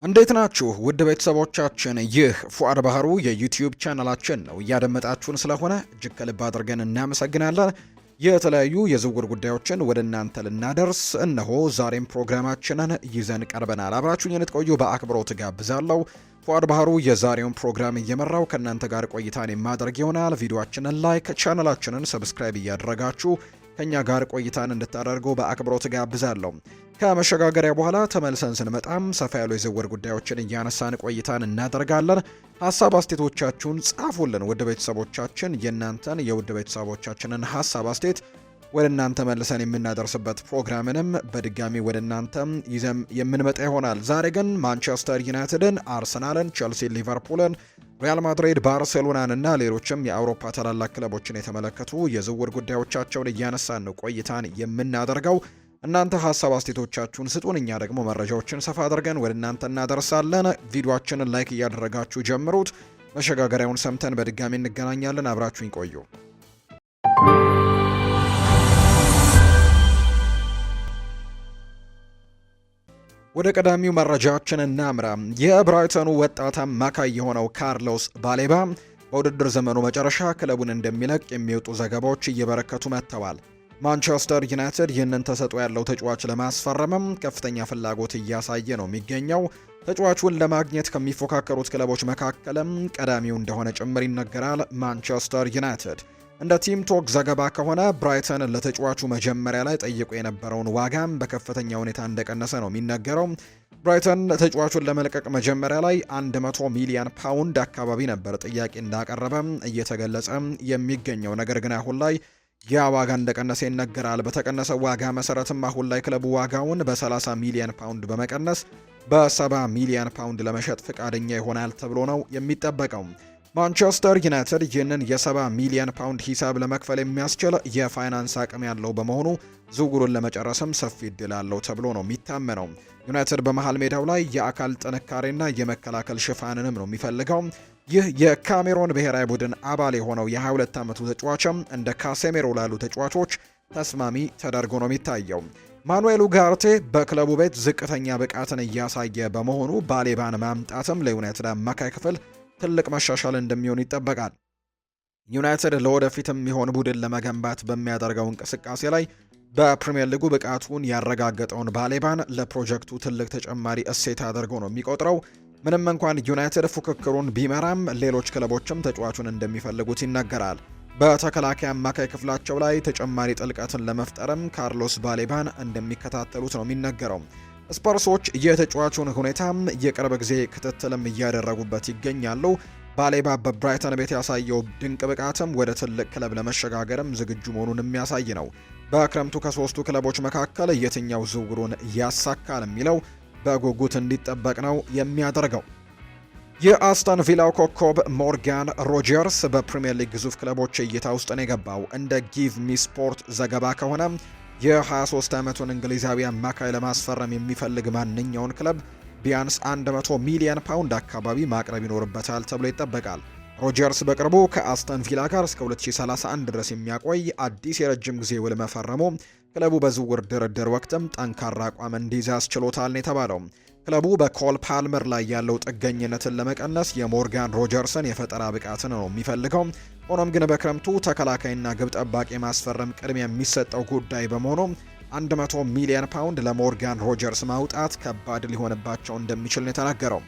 እንዴት ናችሁ ውድ ቤተሰቦቻችን? ይህ ፉአድ ባህሩ የዩቲዩብ ቻናላችን ነው። እያደመጣችሁን ስለሆነ እጅግ ከልብ አድርገን እናመሰግናለን። የተለያዩ የዝውውር ጉዳዮችን ወደ እናንተ ልናደርስ እነሆ ዛሬም ፕሮግራማችንን ይዘን ቀርበናል። አብራችሁን እንድትቆዩ በአክብሮት ጋብዛለሁ። ፉአድ ባህሩ የዛሬውን ፕሮግራም እየመራው ከእናንተ ጋር ቆይታን የማደርግ ይሆናል። ቪዲዮአችንን ላይክ፣ ቻናላችንን ሰብስክራይብ እያደረጋችሁ ከኛ ጋር ቆይታን እንድታደርጉ በአክብሮት ጋብዛለሁ። ከመሸጋገሪያ በኋላ ተመልሰን ስንመጣም ሰፋ ያሉ የዝውውር ጉዳዮችን እያነሳን ቆይታን እናደርጋለን። ሀሳብ አስተያየቶቻችሁን ጻፉልን ውድ ቤተሰቦቻችን። የእናንተን የውድ ቤተሰቦቻችንን ሀሳብ አስተያየት ወደ እናንተ መልሰን የምናደርስበት ፕሮግራምንም በድጋሚ ወደ እናንተ ይዘም የምንመጣ ይሆናል። ዛሬ ግን ማንቸስተር ዩናይትድን፣ አርሰናልን፣ ቸልሲ፣ ሊቨርፑልን፣ ሪያል ማድሪድ፣ ባርሴሎናን እና ሌሎችም የአውሮፓ ታላላቅ ክለቦችን የተመለከቱ የዝውውር ጉዳዮቻቸውን እያነሳን ነው ቆይታን የምናደርገው። እናንተ ሀሳብ አስተያየቶቻችሁን ስጡን፣ እኛ ደግሞ መረጃዎችን ሰፋ አድርገን ወደ እናንተ እናደርሳለን። ቪዲዮአችንን ላይክ እያደረጋችሁ ጀምሩት። መሸጋገሪያውን ሰምተን በድጋሚ እንገናኛለን። አብራችሁኝ ቆዩ። ወደ ቀዳሚው መረጃችን እናምራ። የብራይተኑ ወጣት አማካይ የሆነው ካርሎስ ባሌባ በውድድር ዘመኑ መጨረሻ ክለቡን እንደሚለቅ የሚወጡ ዘገባዎች እየበረከቱ መጥተዋል። ማንቸስተር ዩናይትድ ይህንን ተሰጥኦ ያለው ተጫዋች ለማስፈረምም ከፍተኛ ፍላጎት እያሳየ ነው የሚገኘው። ተጫዋቹን ለማግኘት ከሚፎካከሩት ክለቦች መካከልም ቀዳሚው እንደሆነ ጭምር ይነገራል። ማንቸስተር ዩናይትድ እንደ ቲም ቶክ ዘገባ ከሆነ ብራይተን ለተጫዋቹ መጀመሪያ ላይ ጠይቆ የነበረውን ዋጋም በከፍተኛ ሁኔታ እንደቀነሰ ነው የሚነገረው። ብራይተን ተጫዋቹን ለመልቀቅ መጀመሪያ ላይ 100 ሚሊዮን ፓውንድ አካባቢ ነበር ጥያቄ እንዳቀረበ እየተገለጸ የሚገኘው። ነገር ግን አሁን ላይ ያ ዋጋ እንደቀነሰ ይነገራል። በተቀነሰው ዋጋ መሰረትም አሁን ላይ ክለቡ ዋጋውን በ30 ሚሊዮን ፓውንድ በመቀነስ በ70 ሚሊዮን ፓውንድ ለመሸጥ ፈቃደኛ ይሆናል ተብሎ ነው የሚጠበቀው። ማንቸስተር ዩናይትድ ይህንን የ70 ሚሊዮን ፓውንድ ሂሳብ ለመክፈል የሚያስችል የፋይናንስ አቅም ያለው በመሆኑ ዝውውሩን ለመጨረስም ሰፊ እድል አለው ተብሎ ነው የሚታመነው። ዩናይትድ በመሃል ሜዳው ላይ የአካል ጥንካሬና የመከላከል ሽፋንንም ነው የሚፈልገው። ይህ የካሜሮን ብሔራዊ ቡድን አባል የሆነው የ22 ዓመቱ ተጫዋችም እንደ ካሴሜሮ ላሉ ተጫዋቾች ተስማሚ ተደርጎ ነው የሚታየው። ማኑኤል ኡጋርቴ በክለቡ ቤት ዝቅተኛ ብቃትን እያሳየ በመሆኑ ባሌባን ማምጣትም ለዩናይትድ አማካይ ክፍል ትልቅ መሻሻል እንደሚሆን ይጠበቃል። ዩናይትድ ለወደፊትም የሚሆን ቡድን ለመገንባት በሚያደርገው እንቅስቃሴ ላይ በፕሪሚየር ሊጉ ብቃቱን ያረጋገጠውን ባሌባን ለፕሮጀክቱ ትልቅ ተጨማሪ እሴት አድርጎ ነው የሚቆጥረው። ምንም እንኳን ዩናይትድ ፉክክሩን ቢመራም ሌሎች ክለቦችም ተጫዋቹን እንደሚፈልጉት ይነገራል። በተከላካይ አማካይ ክፍላቸው ላይ ተጨማሪ ጥልቀትን ለመፍጠርም ካርሎስ ባሌባን እንደሚከታተሉት ነው የሚነገረው። ስፐርሶች የተጫዋቹን ሁኔታም የቅርብ ጊዜ ክትትልም እያደረጉበት ይገኛሉ። ባሌባ በብራይተን ቤት ያሳየው ድንቅ ብቃትም ወደ ትልቅ ክለብ ለመሸጋገርም ዝግጁ መሆኑን የሚያሳይ ነው። በክረምቱ ከሶስቱ ክለቦች መካከል የትኛው ዝውውሩን ያሳካል የሚለው በጉጉት እንዲጠበቅ ነው የሚያደርገው። የአስተን ቪላው ኮከብ ሞርጋን ሮጀርስ በፕሪሚየር ሊግ ግዙፍ ክለቦች እይታ ውስጥ ነው የገባው። እንደ ጊቭ ሚ ስፖርት ዘገባ ከሆነ የ23 ዓመቱን እንግሊዛዊ አማካይ ለማስፈረም የሚፈልግ ማንኛውን ክለብ ቢያንስ 100 ሚሊዮን ፓውንድ አካባቢ ማቅረብ ይኖርበታል ተብሎ ይጠበቃል። ሮጀርስ በቅርቡ ከአስተን ቪላ ጋር እስከ 2031 ድረስ የሚያቆይ አዲስ የረጅም ጊዜ ውል መፈረሙ ክለቡ በዝውውር ድርድር ወቅትም ጠንካራ አቋም እንዲይዝ ያስችሎታል ነው የተባለው። ክለቡ በኮል ፓልመር ላይ ያለው ጥገኝነትን ለመቀነስ የሞርጋን ሮጀርስን የፈጠራ ብቃትን ነው የሚፈልገው። ሆኖም ግን በክረምቱ ተከላካይና ግብ ጠባቂ ማስፈረም ቅድሚያ የሚሰጠው ጉዳይ በመሆኑ 100 ሚሊዮን ፓውንድ ለሞርጋን ሮጀርስ ማውጣት ከባድ ሊሆንባቸው እንደሚችል ነው የተናገረው።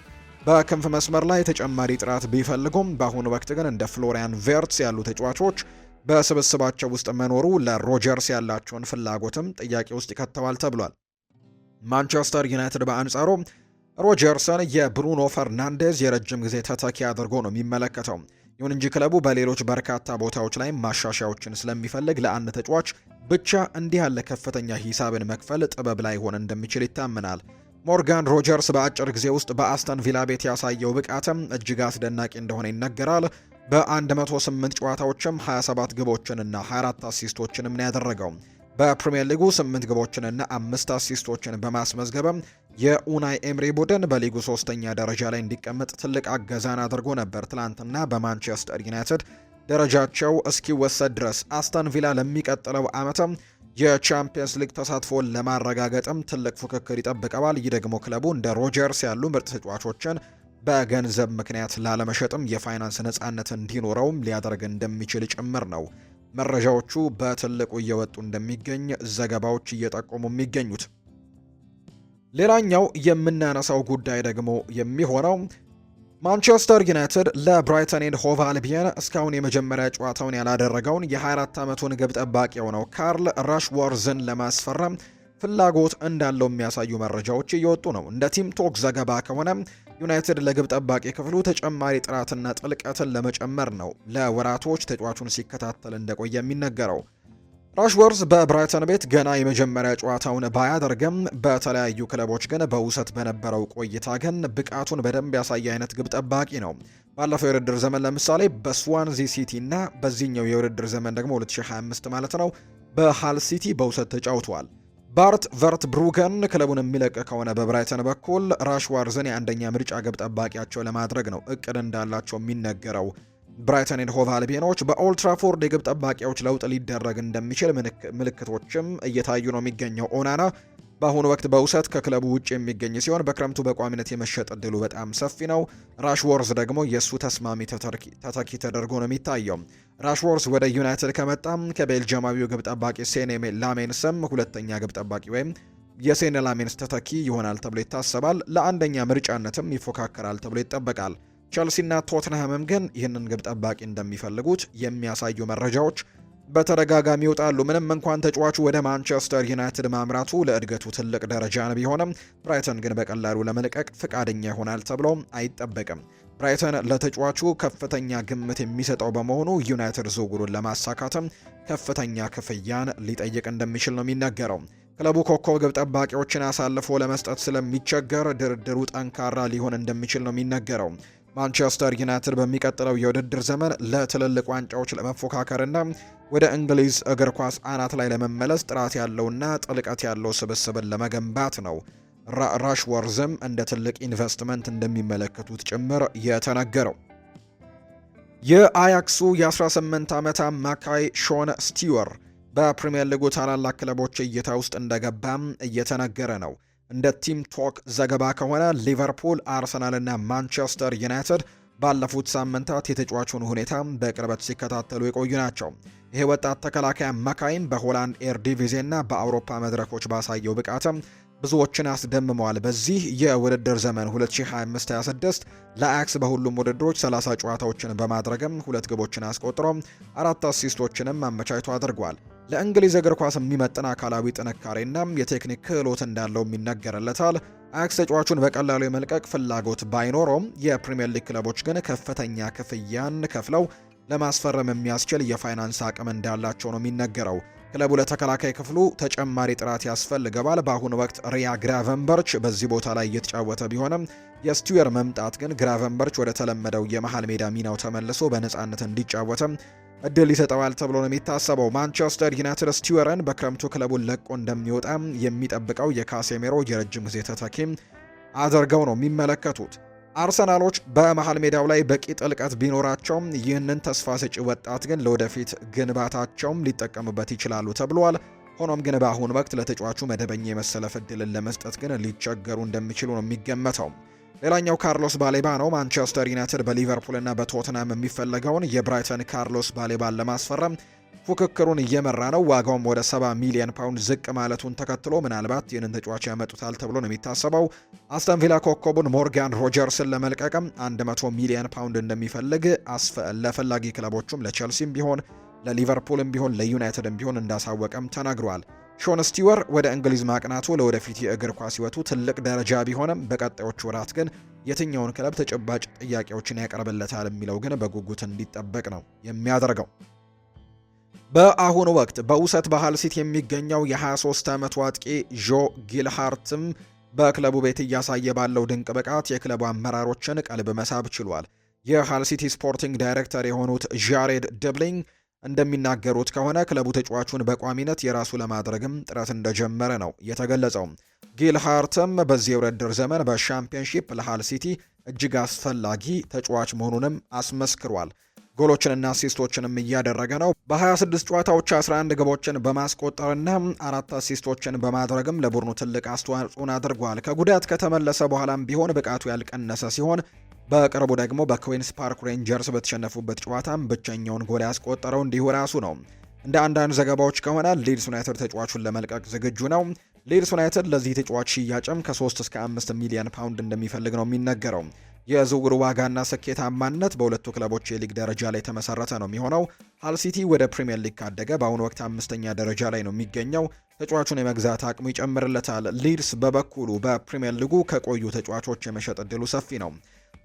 በክንፍ መስመር ላይ ተጨማሪ ጥራት ቢፈልጉም በአሁኑ ወቅት ግን እንደ ፍሎሪያን ቬርትስ ያሉ ተጫዋቾች በስብስባቸው ውስጥ መኖሩ ለሮጀርስ ያላቸውን ፍላጎትም ጥያቄ ውስጥ ይከተዋል ተብሏል። ማንቸስተር ዩናይትድ በአንጻሩ ሮጀርስን የብሩኖ ፈርናንዴዝ የረጅም ጊዜ ተተኪ አድርጎ ነው የሚመለከተው። ይሁን እንጂ ክለቡ በሌሎች በርካታ ቦታዎች ላይ ማሻሻያዎችን ስለሚፈልግ ለአንድ ተጫዋች ብቻ እንዲህ ያለ ከፍተኛ ሂሳብን መክፈል ጥበብ ላይ ሆነ እንደሚችል ይታመናል። ሞርጋን ሮጀርስ በአጭር ጊዜ ውስጥ በአስተን ቪላ ቤት ያሳየው ብቃትም እጅግ አስደናቂ እንደሆነ ይነገራል። በ108 ጨዋታዎችም 27 ግቦችንና 24 አሲስቶችንም ነው ያደረገው። በፕሪሚየር ሊጉ 8 ግቦችንና 5 አሲስቶችን በማስመዝገብም የኡናይ ኤምሪ ቡድን በሊጉ 3ኛ ደረጃ ላይ እንዲቀመጥ ትልቅ አገዛን አድርጎ ነበር። ትላንትና በማንቸስተር ዩናይትድ ደረጃቸው እስኪወሰድ ድረስ አስተን ቪላ ለሚቀጥለው ዓመትም የቻምፒየንስ ሊግ ተሳትፎን ለማረጋገጥም ትልቅ ፉክክር ይጠብቀዋል። ይህ ደግሞ ክለቡ እንደ ሮጀርስ ያሉ ምርጥ ተጫዋቾችን በገንዘብ ምክንያት ላለመሸጥም የፋይናንስ ነጻነት እንዲኖረውም ሊያደርግ እንደሚችል ጭምር ነው መረጃዎቹ በትልቁ እየወጡ እንደሚገኝ ዘገባዎች እየጠቆሙ የሚገኙት። ሌላኛው የምናነሳው ጉዳይ ደግሞ የሚሆነው ማንቸስተር ዩናይትድ ለብራይተን ኤንድ ሆቭ አልቢየን እስካሁን የመጀመሪያ ጨዋታውን ያላደረገውን የ24 ዓመቱን ግብ ጠባቂ የሆነው ካርል ራሽወርዝን ለማስፈረም ፍላጎት እንዳለው የሚያሳዩ መረጃዎች እየወጡ ነው። እንደ ቲም ቶክ ዘገባ ከሆነ ዩናይትድ ለግብ ጠባቂ ክፍሉ ተጨማሪ ጥራትና ጥልቀትን ለመጨመር ነው ለወራቶች ተጫዋቹን ሲከታተል እንደቆየ የሚነገረው። ራሽወርዝ በብራይተን ቤት ገና የመጀመሪያ ጨዋታውን ባያደርግም በተለያዩ ክለቦች ግን በውሰት በነበረው ቆይታ ግን ብቃቱን በደንብ ያሳየ አይነት ግብ ጠባቂ ነው። ባለፈው የውድድር ዘመን ለምሳሌ በስዋንዚ ሲቲ እና በዚህኛው የውድድር ዘመን ደግሞ 2025 ማለት ነው በሃል ሲቲ በውሰት ተጫውቷል። ባርት ቨርት ብሩገን ክለቡን የሚለቅ ከሆነ በብራይተን በኩል ራሽወርዝን የአንደኛ ምርጫ ግብ ጠባቂያቸው ለማድረግ ነው እቅድ እንዳላቸው የሚነገረው። ብራይተን ኤንድ ሆቭ አልቢዮኖች በኦልትራፎርድ የግብ ጠባቂዎች ለውጥ ሊደረግ እንደሚችል ምልክቶችም እየታዩ ነው የሚገኘው። ኦናና በአሁኑ ወቅት በውሰት ከክለቡ ውጭ የሚገኝ ሲሆን በክረምቱ በቋሚነት የመሸጥ እድሉ በጣም ሰፊ ነው። ራሽወርዝ ደግሞ የእሱ ተስማሚ ተተኪ ተደርጎ ነው የሚታየው። ራሽወርዝ ወደ ዩናይትድ ከመጣም ከቤልጅየማዊው ግብ ጠባቂ ሴኔ ላሜንስም ሁለተኛ ግብ ጠባቂ ወይም የሴኔ ላሜንስ ተተኪ ይሆናል ተብሎ ይታሰባል። ለአንደኛ ምርጫነትም ይፎካከራል ተብሎ ይጠበቃል። ቸልሲና ቶትንሃምም ግን ይህንን ግብ ጠባቂ እንደሚፈልጉት የሚያሳዩ መረጃዎች በተደጋጋሚ ይወጣሉ። ምንም እንኳን ተጫዋቹ ወደ ማንቸስተር ዩናይትድ ማምራቱ ለእድገቱ ትልቅ ደረጃን ቢሆንም ብራይተን ግን በቀላሉ ለመልቀቅ ፍቃደኛ ይሆናል ተብሎ አይጠበቅም። ብራይተን ለተጫዋቹ ከፍተኛ ግምት የሚሰጠው በመሆኑ ዩናይትድ ዝውውሩን ለማሳካትም ከፍተኛ ክፍያን ሊጠይቅ እንደሚችል ነው የሚነገረው። ክለቡ ኮከብ ግብ ጠባቂዎችን አሳልፎ ለመስጠት ስለሚቸገር ድርድሩ ጠንካራ ሊሆን እንደሚችል ነው የሚነገረው። ማንቸስተር ዩናይትድ በሚቀጥለው የውድድር ዘመን ለትልልቅ ዋንጫዎች ለመፎካከርና ወደ እንግሊዝ እግር ኳስ አናት ላይ ለመመለስ ጥራት ያለውና ጥልቀት ያለው ስብስብን ለመገንባት ነው ራሽወርዝም እንደ ትልቅ ኢንቨስትመንት እንደሚመለከቱት ጭምር የተነገረው። የአያክሱ የ18 ዓመት አማካይ ሾን ስቲወር በፕሪሚየር ሊጉ ታላላቅ ክለቦች እይታ ውስጥ እንደገባም እየተነገረ ነው። እንደ ቲም ቶክ ዘገባ ከሆነ ሊቨርፑል፣ አርሰናል እና ማንቸስተር ዩናይትድ ባለፉት ሳምንታት የተጫዋቹን ሁኔታ በቅርበት ሲከታተሉ የቆዩ ናቸው። ይሄ ወጣት ተከላካይ አማካይም በሆላንድ ኤርዲቪዜ እና በአውሮፓ መድረኮች ባሳየው ብቃትም ብዙዎችን አስደምመዋል። በዚህ የውድድር ዘመን 2025-26 ለአያክስ በሁሉም ውድድሮች 30 ጨዋታዎችን በማድረግም 2 ግቦችን አስቆጥሮ 4 አሲስቶችንም አመቻችቶ አድርጓል። ለእንግሊዝ እግር ኳስ የሚመጥን አካላዊ ጥንካሬና የቴክኒክ ክህሎት እንዳለው ይነገርለታል። አያክስ ተጫዋቹን በቀላሉ የመልቀቅ ፍላጎት ባይኖረውም የፕሪሚየር ሊግ ክለቦች ግን ከፍተኛ ክፍያን ከፍለው ለማስፈረም የሚያስችል የፋይናንስ አቅም እንዳላቸው ነው የሚነገረው። ክለቡ ለተከላካይ ክፍሉ ተጨማሪ ጥራት ያስፈልገዋል። በአሁኑ ወቅት ሪያ ግራቨንበርች በዚህ ቦታ ላይ እየተጫወተ ቢሆንም የስቲዌር መምጣት ግን ግራቨንበርች ወደ ተለመደው የመሃል ሜዳ ሚናው ተመልሶ በነፃነት እንዲጫወትም እድል ይሰጠዋል ተብሎ ነው የሚታሰበው። ማንቸስተር ዩናይትድ ስቲዌርን በክረምቱ ክለቡን ለቆ እንደሚወጣ የሚጠብቀው የካሴሜሮ የረጅም ጊዜ ተተኪም አድርገው ነው የሚመለከቱት። አርሰናሎች በመሃል ሜዳው ላይ በቂ ጥልቀት ቢኖራቸውም ይህንን ተስፋ ሰጪ ወጣት ግን ለወደፊት ግንባታቸውም ሊጠቀሙበት ይችላሉ ተብሏል። ሆኖም ግን በአሁኑ ወቅት ለተጫዋቹ መደበኛ የመሰለፍ ዕድልን ለመስጠት ግን ሊቸገሩ እንደሚችሉ ነው የሚገመተው። ሌላኛው ካርሎስ ባሌባ ነው። ማንቸስተር ዩናይትድ በሊቨርፑልና በቶትናም የሚፈለገውን የብራይተን ካርሎስ ባሌባን ለማስፈረም ፉክክሩን እየመራ ነው። ዋጋውም ወደ 70 ሚሊዮን ፓውንድ ዝቅ ማለቱን ተከትሎ ምናልባት ይህንን ተጫዋች ያመጡታል ተብሎ ነው የሚታሰበው። አስተን ቪላ ኮከቡን ሞርጋን ሮጀርስን ለመልቀቅም 100 ሚሊዮን ፓውንድ እንደሚፈልግ ለፈላጊ ክለቦቹም ለቼልሲም ቢሆን ለሊቨርፑልም ቢሆን ለዩናይትድም ቢሆን እንዳሳወቀም ተናግሯል። ሾን ስቲወር ወደ እንግሊዝ ማቅናቱ ለወደፊት የእግር ኳስ ሕይወቱ ትልቅ ደረጃ ቢሆንም በቀጣዮቹ ወራት ግን የትኛውን ክለብ ተጨባጭ ጥያቄዎችን ያቀርብለታል የሚለው ግን በጉጉት እንዲጠበቅ ነው የሚያደርገው። በአሁኑ ወቅት በውሰት በሃል ሲቲ የሚገኘው የ23 ዓመቱ አጥቂ ጆ ጊልሃርትም በክለቡ ቤት እያሳየ ባለው ድንቅ ብቃት የክለቡ አመራሮችን ቀልብ መሳብ ችሏል። የሃል ሲቲ ስፖርቲንግ ዳይሬክተር የሆኑት ጃሬድ ድብሊንግ እንደሚናገሩት ከሆነ ክለቡ ተጫዋቹን በቋሚነት የራሱ ለማድረግም ጥረት እንደጀመረ ነው የተገለጸው። ጊልሃርትም በዚህ የውድድር ዘመን በሻምፒዮንሺፕ ለሃል ሲቲ እጅግ አስፈላጊ ተጫዋች መሆኑንም አስመስክሯል። ጎሎችንና አሲስቶችንም እያደረገ ነው። በ26 ጨዋታዎች 11 ግቦችን በማስቆጠርና 4 አሲስቶችን በማድረግም ለቡድኑ ትልቅ አስተዋጽኦን አድርጓል። ከጉዳት ከተመለሰ በኋላም ቢሆን ብቃቱ ያልቀነሰ ሲሆን በቅርቡ ደግሞ በኩዊንስ ፓርክ ሬንጀርስ በተሸነፉበት ጨዋታም ብቸኛውን ጎል ያስቆጠረው እንዲሁ ራሱ ነው። እንደ አንዳንድ ዘገባዎች ከሆነ ሊድስ ዩናይትድ ተጫዋቹን ለመልቀቅ ዝግጁ ነው። ሊድስ ዩናይትድ ለዚህ ተጫዋች ሽያጭም ከ3 እስከ 5 ሚሊዮን ፓውንድ እንደሚፈልግ ነው የሚነገረው። የዝውውሩ ዋጋና ስኬታማነት በሁለቱ ክለቦች የሊግ ደረጃ ላይ የተመሰረተ ነው የሚሆነው። ሃል ሲቲ ወደ ፕሪሚየር ሊግ ካደገ በአሁኑ ወቅት 5ኛ ደረጃ ላይ ነው የሚገኘው። ተጫዋቹን የመግዛት አቅሙ ይጨምርለታል። ሊድስ በበኩሉ በፕሪሚየር ሊጉ ከቆዩ ተጫዋቾች የመሸጥ እድሉ ሰፊ ነው።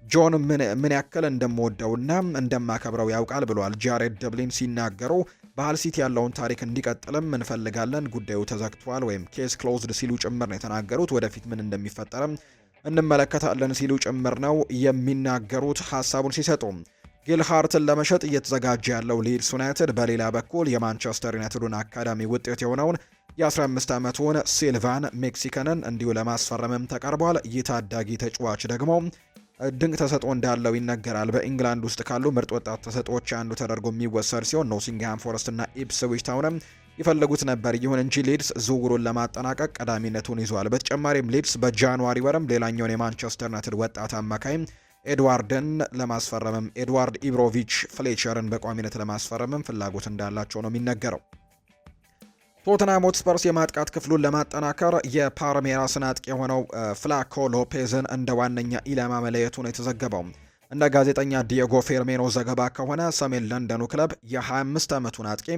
ጆን ምን ያክል እንደምወደውና እንደማከብረው ያውቃል ብሏል ጃሬድ ደብሊን ሲናገሩ። በሃል ሲቲ ያለውን ታሪክ እንዲቀጥልም እንፈልጋለን። ጉዳዩ ተዘግቷል ወይም ኬስ ክሎዝድ ሲሉ ጭምር ነው የተናገሩት። ወደፊት ምን እንደሚፈጠርም እንመለከታለን ሲሉ ጭምር ነው የሚናገሩት ሀሳቡን ሲሰጡ። ጊልሃርትን ለመሸጥ እየተዘጋጀ ያለው ሊድስ ዩናይትድ በሌላ በኩል የማንቸስተር ዩናይትዱን አካዳሚ ውጤት የሆነውን የ15 ዓመቱን ሲልቫን ሜክሲከንን እንዲሁ ለማስፈረምም ተቀርቧል። ይህ ታዳጊ ተጫዋች ደግሞ ድንቅ ተሰጥኦ እንዳለው ይነገራል። በኢንግላንድ ውስጥ ካሉ ምርጥ ወጣት ተሰጥኦዎች አንዱ ተደርጎ የሚወሰድ ሲሆን ኖቲንግሃም ፎረስት እና ኢፕስዊች ታውንም ይፈልጉት ነበር። ይሁን እንጂ ሊድስ ዝውውሩን ለማጠናቀቅ ቀዳሚነቱን ይዟል። በተጨማሪም ሊድስ በጃንዋሪ ወርም ሌላኛውን የማንቸስተር ዩናይትድ ወጣት አማካይ ኤድዋርድን ለማስፈረምም ኤድዋርድ ኢብሮቪች ፍሌቸርን በቋሚነት ለማስፈረምም ፍላጎት እንዳላቸው ነው የሚነገረው። ቶተንሃም ሆትስፐርስ የማጥቃት ክፍሉን ለማጠናከር የፓልሜራስን አጥቂ የሆነው ፍላኮ ሎፔዝን እንደ ዋነኛ ኢላማ መለየቱን የተዘገበው። እንደ ጋዜጠኛ ዲየጎ ፌርሜኖ ዘገባ ከሆነ ሰሜን ለንደኑ ክለብ የ25 ዓመቱን አጥቂ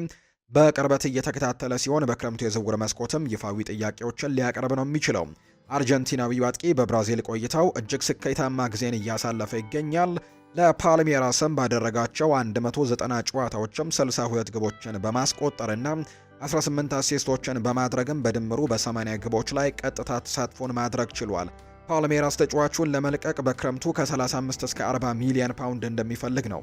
በቅርበት እየተከታተለ ሲሆን በክረምቱ የዝውውር መስኮትም ይፋዊ ጥያቄዎችን ሊያቀርብ ነው የሚችለው። አርጀንቲናዊው አጥቂ በብራዚል ቆይታው እጅግ ስኬታማ ጊዜን እያሳለፈ ይገኛል። ለፓልሜራስም ባደረጋቸው 190 ጨዋታዎችም 62 ግቦችን በማስቆጠርና 18 አሲስቶችን በማድረግም በድምሩ በ80 ግቦች ላይ ቀጥታ ተሳትፎን ማድረግ ችሏል። ፓልሜራስ ተጫዋቹን ለመልቀቅ በክረምቱ ከ35 እስከ 40 ሚሊዮን ፓውንድ እንደሚፈልግ ነው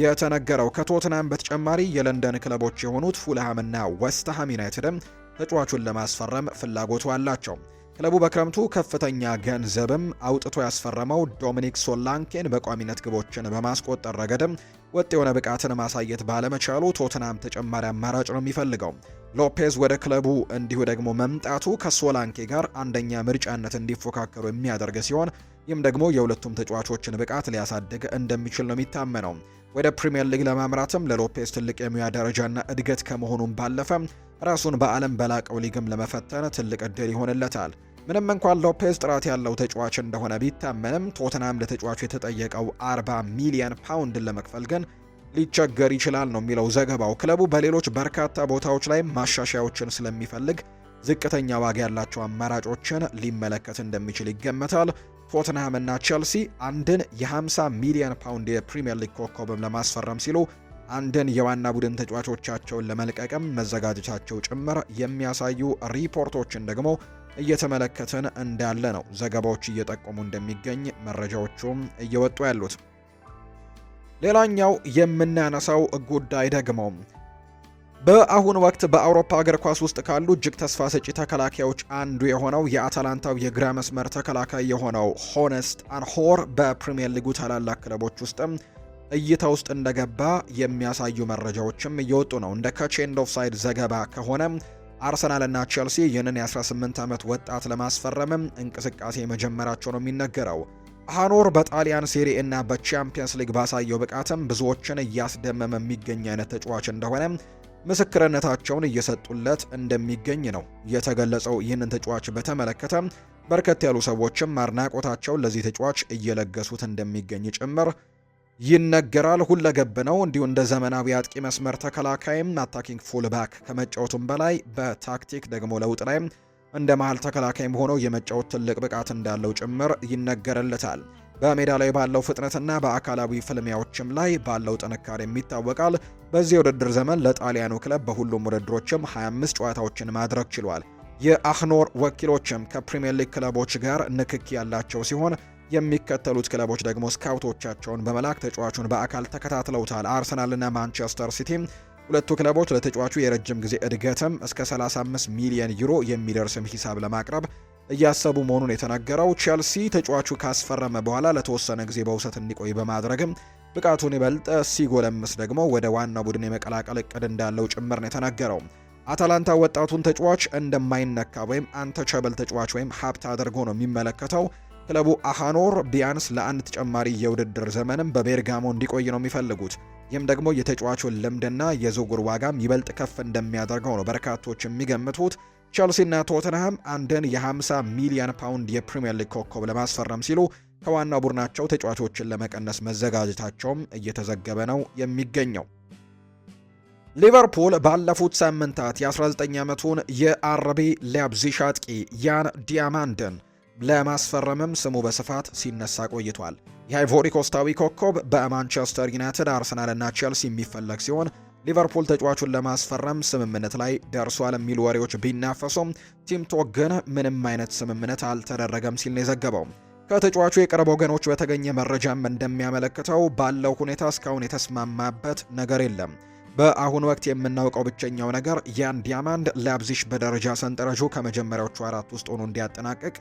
የተነገረው። ከቶትናም በተጨማሪ የለንደን ክለቦች የሆኑት ፉልሃም እና ዌስትሃም ዩናይትድም ተጫዋቹን ለማስፈረም ፍላጎቱ አላቸው። ክለቡ በክረምቱ ከፍተኛ ገንዘብም አውጥቶ ያስፈረመው ዶሚኒክ ሶላንኬን በቋሚነት ግቦችን በማስቆጠር ረገድም ወጥ የሆነ ብቃትን ማሳየት ባለመቻሉ ቶትናም ተጨማሪ አማራጭ ነው የሚፈልገው። ሎፔዝ ወደ ክለቡ እንዲሁ ደግሞ መምጣቱ ከሶላንኬ ጋር አንደኛ ምርጫነት እንዲፎካከሩ የሚያደርግ ሲሆን ይህም ደግሞ የሁለቱም ተጫዋቾችን ብቃት ሊያሳድግ እንደሚችል ነው የሚታመነው። ወደ ፕሪሚየር ሊግ ለማምራትም ለሎፔዝ ትልቅ የሙያ ደረጃና እድገት ከመሆኑም ባለፈ ራሱን በዓለም በላቀው ሊግም ለመፈተን ትልቅ እድል ይሆንለታል። ምንም እንኳን ሎፔዝ ጥራት ያለው ተጫዋች እንደሆነ ቢታመንም ቶትናም ለተጫዋቹ የተጠየቀው 40 ሚሊዮን ፓውንድን ለመክፈል ግን ሊቸገር ይችላል ነው የሚለው ዘገባው። ክለቡ በሌሎች በርካታ ቦታዎች ላይ ማሻሻያዎችን ስለሚፈልግ ዝቅተኛ ዋጋ ያላቸው አማራጮችን ሊመለከት እንደሚችል ይገመታል። ቶትንሃም እና ቼልሲ አንድን የ50 ሚሊዮን ፓውንድ የፕሪሚየር ሊግ ኮከብም ለማስፈረም ሲሉ አንድን የዋና ቡድን ተጫዋቾቻቸውን ለመልቀቅም መዘጋጀታቸው ጭምር የሚያሳዩ ሪፖርቶችን ደግሞ እየተመለከትን እንዳለ ነው ዘገባዎች እየጠቆሙ እንደሚገኝ መረጃዎቹም እየወጡ ያሉት። ሌላኛው የምናነሳው ጉዳይ ደግሞ በአሁን ወቅት በአውሮፓ እግር ኳስ ውስጥ ካሉ እጅግ ተስፋ ሰጪ ተከላካዮች አንዱ የሆነው የአታላንታው የግራ መስመር ተከላካይ የሆነው ሆነስት አንሆር በፕሪሚየር ሊጉ ታላላቅ ክለቦች ውስጥም እይታ ውስጥ እንደገባ የሚያሳዩ መረጃዎችም እየወጡ ነው። እንደ ከቼንድ ኦፍ ሳይድ ዘገባ ከሆነ አርሰናልና ቼልሲ ይህንን የ18 ዓመት ወጣት ለማስፈረምም እንቅስቃሴ መጀመራቸው ነው የሚነገረው። ሃኖር በጣሊያን ሴሪ እና በቻምፒየንስ ሊግ ባሳየው ብቃትም ብዙዎችን እያስደመመ የሚገኝ አይነት ተጫዋች እንደሆነ ምስክርነታቸውን እየሰጡለት እንደሚገኝ ነው የተገለጸው። ይህንን ተጫዋች በተመለከተ በርከት ያሉ ሰዎችም አድናቆታቸውን ለዚህ ተጫዋች እየለገሱት እንደሚገኝ ጭምር ይነገራል። ሁለገብ ነው። እንዲሁ እንደ ዘመናዊ አጥቂ መስመር ተከላካይም አታኪንግ ፉልባክ ከመጫወቱም በላይ በታክቲክ ደግሞ ለውጥ ላይም እንደ መሃል ተከላካይም ሆኖ የመጫወት ትልቅ ብቃት እንዳለው ጭምር ይነገርለታል። በሜዳ ላይ ባለው ፍጥነትና በአካላዊ ፍልሚያዎችም ላይ ባለው ጥንካሬም ይታወቃል። በዚህ የውድድር ዘመን ለጣሊያኑ ክለብ በሁሉም ውድድሮችም 25 ጨዋታዎችን ማድረግ ችሏል። የአህኖር ወኪሎችም ከፕሪሚየር ሊግ ክለቦች ጋር ንክኪ ያላቸው ሲሆን የሚከተሉት ክለቦች ደግሞ ስካውቶቻቸውን በመላክ ተጫዋቹን በአካል ተከታትለውታል። አርሰናልና ማንቸስተር ሲቲ ሁለቱ ክለቦች ለተጫዋቹ የረጅም ጊዜ እድገትም እስከ 35 ሚሊዮን ዩሮ የሚደርስም ሂሳብ ለማቅረብ እያሰቡ መሆኑን የተነገረው። ቼልሲ ተጫዋቹ ካስፈረመ በኋላ ለተወሰነ ጊዜ በውሰት እንዲቆይ በማድረግም ብቃቱን ይበልጥ ሲጎለምስ ደግሞ ወደ ዋናው ቡድን የመቀላቀል እቅድ እንዳለው ጭምር ነው የተናገረው። አታላንታ ወጣቱን ተጫዋች እንደማይነካ ወይም አንተቸብል ተጫዋች ወይም ሀብት አድርጎ ነው የሚመለከተው። ክለቡ አሃኖር ቢያንስ ለአንድ ተጨማሪ የውድድር ዘመንም በቤርጋሞ እንዲቆይ ነው የሚፈልጉት። ይህም ደግሞ የተጫዋቹን ልምድና የዝውውር ዋጋም ይበልጥ ከፍ እንደሚያደርገው ነው በርካቶች የሚገምቱት። ቸልሲና ቶተንሃም አንድን የ50 ሚሊዮን ፓውንድ የፕሪምየር ሊግ ኮከብ ለማስፈረም ሲሉ ከዋናው ቡድናቸው ተጫዋቾችን ለመቀነስ መዘጋጀታቸውም እየተዘገበ ነው የሚገኘው። ሊቨርፑል ባለፉት ሳምንታት የ19 ዓመቱን የአርቢ ላይፕዚግ አጥቂ ያን ዲያማንድን ለማስፈረምም ስሙ በስፋት ሲነሳ ቆይቷል። የአይቮሪ ኮስታዊ ኮከብ በማንቸስተር ዩናይትድ፣ አርሰናል እና ቼልሲ የሚፈለግ ሲሆን ሊቨርፑል ተጫዋቹን ለማስፈረም ስምምነት ላይ ደርሷል የሚሉ ወሬዎች ቢናፈሱም ቲም ቶክ ግን ምንም አይነት ስምምነት አልተደረገም ሲል ነው የዘገበው። ከተጫዋቹ የቅርብ ወገኖች በተገኘ መረጃም እንደሚያመለክተው ባለው ሁኔታ እስካሁን የተስማማበት ነገር የለም። በአሁኑ ወቅት የምናውቀው ብቸኛው ነገር ያን ዲያማንድ ላይፕዚግ በደረጃ ሰንጠረዡ ከመጀመሪያዎቹ 4 ውስጥ ሆኖ እንዲያጠናቅቅ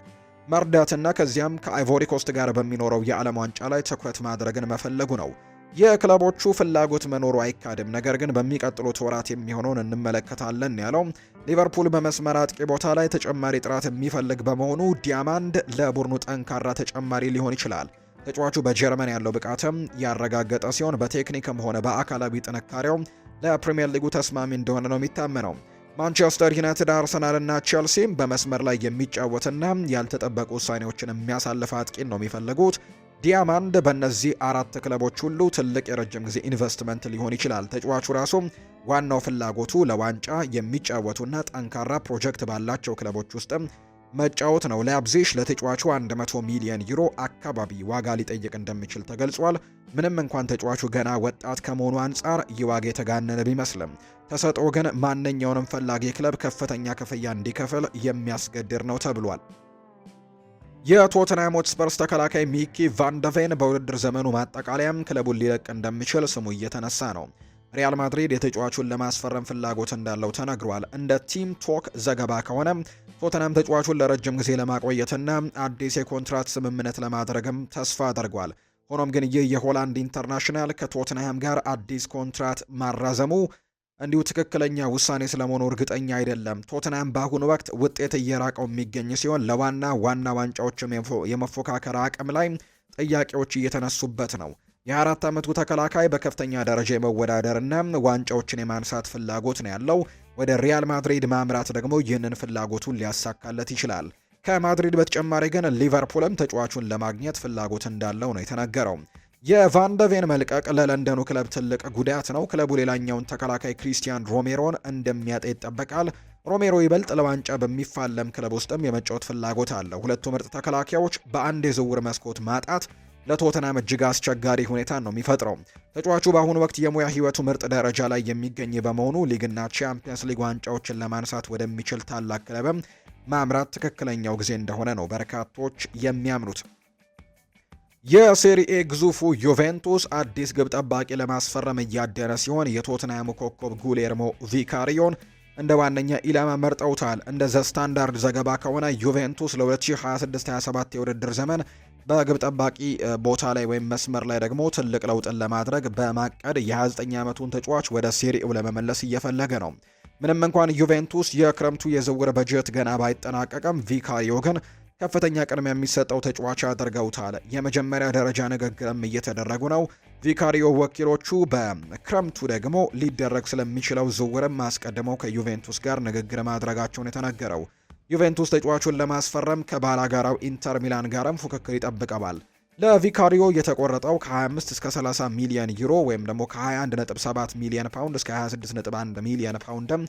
መርዳትና ከዚያም ከአይቮሪ ኮስት ጋር በሚኖረው የዓለም ዋንጫ ላይ ትኩረት ማድረግን መፈለጉ ነው። የክለቦቹ ፍላጎት መኖሩ አይካድም፣ ነገር ግን በሚቀጥሉት ወራት የሚሆነውን እንመለከታለን ያለው ሊቨርፑል በመስመር አጥቂ ቦታ ላይ ተጨማሪ ጥራት የሚፈልግ በመሆኑ ዲያማንድ ለቡድኑ ጠንካራ ተጨማሪ ሊሆን ይችላል። ተጫዋቹ በጀርመን ያለው ብቃትም ያረጋገጠ ሲሆን በቴክኒክም ሆነ በአካላዊ ጥንካሬው ለፕሪሚየር ሊጉ ተስማሚ እንደሆነ ነው የሚታመነው። ማንቸስተር ዩናይትድ፣ አርሰናል እና ቼልሲ በመስመር ላይ የሚጫወትና ያልተጠበቁ ውሳኔዎችን የሚያሳልፍ አጥቂን ነው የሚፈልጉት። ዲያማንድ በእነዚህ 4 ክለቦች ሁሉ ትልቅ የረጅም ጊዜ ኢንቨስትመንት ሊሆን ይችላል። ተጫዋቹ ራሱ ዋናው ፍላጎቱ ለዋንጫ የሚጫወቱና ጠንካራ ፕሮጀክት ባላቸው ክለቦች ውስጥም መጫወት ነው። ላይፕዚግ ለተጫዋቹ 100 ሚሊዮን ዩሮ አካባቢ ዋጋ ሊጠይቅ እንደሚችል ተገልጿል። ምንም እንኳን ተጫዋቹ ገና ወጣት ከመሆኑ አንጻር ይህ ዋጋ የተጋነነ ቢመስልም ተሰጥኦ ግን ማንኛውንም ፈላጊ ክለብ ከፍተኛ ክፍያ እንዲከፍል የሚያስገድድ ነው ተብሏል። የቶተንሃም ሆትስፐርስ ተከላካይ ሚኪ ቫንደቬን በውድድር ዘመኑ ማጠቃለያም ክለቡን ሊለቅ እንደሚችል ስሙ እየተነሳ ነው። ሪያል ማድሪድ የተጫዋቹን ለማስፈረም ፍላጎት እንዳለው ተነግሯል። እንደ ቲም ቶክ ዘገባ ከሆነ ቶተንሃም ተጫዋቹን ለረጅም ጊዜ ለማቆየትና አዲስ የኮንትራት ስምምነት ለማድረግም ተስፋ አድርጓል። ሆኖም ግን ይህ የሆላንድ ኢንተርናሽናል ከቶተንሃም ጋር አዲስ ኮንትራት ማራዘሙ እንዲሁ ትክክለኛ ውሳኔ ስለመሆኑ እርግጠኛ አይደለም። ቶተንሃም በአሁኑ ወቅት ውጤት እየራቀው የሚገኝ ሲሆን ለዋና ዋንጫዎችም የመፎካከር አቅም ላይ ጥያቄዎች እየተነሱበት ነው። የ4 ዓመቱ ተከላካይ በከፍተኛ ደረጃ የመወዳደርና ዋንጫዎችን የማንሳት ፍላጎት ነው ያለው። ወደ ሪያል ማድሪድ ማምራት ደግሞ ይህንን ፍላጎቱን ሊያሳካለት ይችላል። ከማድሪድ በተጨማሪ ግን ሊቨርፑልም ተጫዋቹን ለማግኘት ፍላጎት እንዳለው ነው የተነገረው። የቫንደቬን መልቀቅ ለለንደኑ ክለብ ትልቅ ጉዳት ነው። ክለቡ ሌላኛውን ተከላካይ ክሪስቲያን ሮሜሮን እንደሚያጣ ይጠበቃል። ሮሜሮ ይበልጥ ለዋንጫ በሚፋለም ክለብ ውስጥም የመጫወት ፍላጎት አለው። ሁለቱ ምርጥ ተከላካዮች በአንድ የዝውውር መስኮት ማጣት ለቶተንሃም እጅግ አስቸጋሪ ሁኔታን ነው የሚፈጥረው። ተጫዋቹ በአሁኑ ወቅት የሙያ ሕይወቱ ምርጥ ደረጃ ላይ የሚገኝ በመሆኑ ሊግና ቻምፒየንስ ሊግ ዋንጫዎችን ለማንሳት ወደሚችል ታላቅ ክለብም ማምራት ትክክለኛው ጊዜ እንደሆነ ነው በርካቶች የሚያምኑት። የሴሪኤ ግዙፉ ዩቬንቱስ አዲስ ግብ ጠባቂ ለማስፈረም እያደረ ሲሆን የቶትንሃሙ ኮከብ ጉሌርሞ ቪካሪዮን እንደ ዋነኛ ኢላማ መርጠውታል። እንደ ዘ ስታንዳርድ ዘገባ ከሆነ ዩቬንቱስ ለ2026-27 የውድድር ዘመን በግብ ጠባቂ ቦታ ላይ ወይም መስመር ላይ ደግሞ ትልቅ ለውጥን ለማድረግ በማቀድ የ29 ዓመቱን ተጫዋች ወደ ሴሪኤው ለመመለስ እየፈለገ ነው። ምንም እንኳን ዩቬንቱስ የክረምቱ የዝውውር በጀት ገና ባይጠናቀቅም ቪካሪዮ ግን ከፍተኛ ቅድሚያ የሚሰጠው ተጫዋች አድርገውታል። የመጀመሪያ ደረጃ ንግግርም እየተደረጉ ነው። ቪካሪዮ ወኪሎቹ በክረምቱ ደግሞ ሊደረግ ስለሚችለው ዝውውርም አስቀድመው ከዩቬንቱስ ጋር ንግግር ማድረጋቸውን የተነገረው። ዩቬንቱስ ተጫዋቹን ለማስፈረም ከባላጋራው ኢንተር ሚላን ጋርም ፉክክር ይጠብቀዋል። ለቪካሪዮ የተቆረጠው ከ25 እስከ 30 ሚሊዮን ዩሮ ወይም ደግሞ ከ21.7 ሚሊዮን ፓውንድ እስከ 26.1 ሚሊዮን ፓውንድም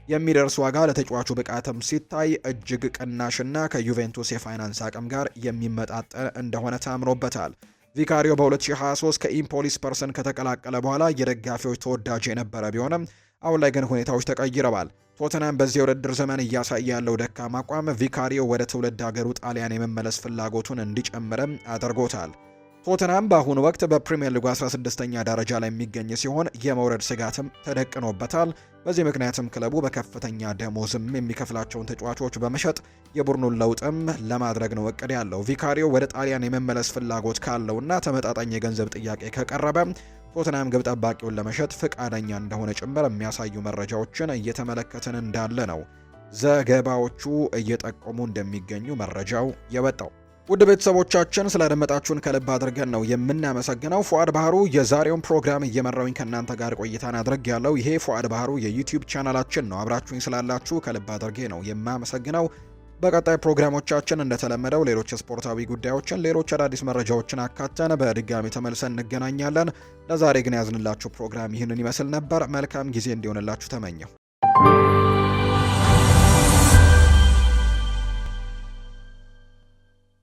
የሚደርስ ዋጋ ለተጫዋቹ ብቃትም ሲታይ እጅግ ቅናሽና ከዩቬንቱስ የፋይናንስ አቅም ጋር የሚመጣጠን እንደሆነ ታምኖበታል። ቪካሪዮ በ2023 ከኢምፖሊስ ፐርሰን ከተቀላቀለ በኋላ የደጋፊዎች ተወዳጅ የነበረ ቢሆንም አሁን ላይ ግን ሁኔታዎች ተቀይረዋል። ቶተንሃም በዚህ የውድድር ዘመን እያሳየ ያለው ደካማ አቋም ቪካሪዮ ወደ ትውልድ ሀገሩ ጣሊያን የመመለስ ፍላጎቱን እንዲጨምርም አድርጎታል። ቶተንሃም በአሁኑ ወቅት በፕሪምየር ሊጉ 16ኛ ደረጃ ላይ የሚገኝ ሲሆን የመውረድ ስጋትም ተደቅኖበታል። በዚህ ምክንያትም ክለቡ በከፍተኛ ደሞዝም የሚከፍላቸውን ተጫዋቾች በመሸጥ የቡድኑን ለውጥም ለማድረግ ነው እቅድ ያለው። ቪካሪዮ ወደ ጣሊያን የመመለስ ፍላጎት ካለውና ተመጣጣኝ የገንዘብ ጥያቄ ከቀረበ ቶተንሃም ግብ ጠባቂውን ለመሸጥ ፍቃደኛ እንደሆነ ጭምር የሚያሳዩ መረጃዎችን እየተመለከትን እንዳለ ነው ዘገባዎቹ እየጠቆሙ እንደሚገኙ መረጃው የወጣው። ውድ ቤተሰቦቻችን ስላደመጣችሁን ከልብ አድርገን ነው የምናመሰግነው። ፉአድ ባህሩ የዛሬውን ፕሮግራም እየመራውኝ ከእናንተ ጋር ቆይታን አድርግ ያለው ይሄ ፉአድ ባህሩ የዩቲዩብ ቻናላችን ነው። አብራችሁኝ ስላላችሁ ከልብ አድርጌ ነው የማመሰግነው። በቀጣይ ፕሮግራሞቻችን እንደተለመደው ሌሎች ስፖርታዊ ጉዳዮችን፣ ሌሎች አዳዲስ መረጃዎችን አካተን በድጋሚ ተመልሰን እንገናኛለን። ለዛሬ ግን ያዝንላችሁ ፕሮግራም ይህንን ይመስል ነበር። መልካም ጊዜ እንዲሆንላችሁ ተመኘው።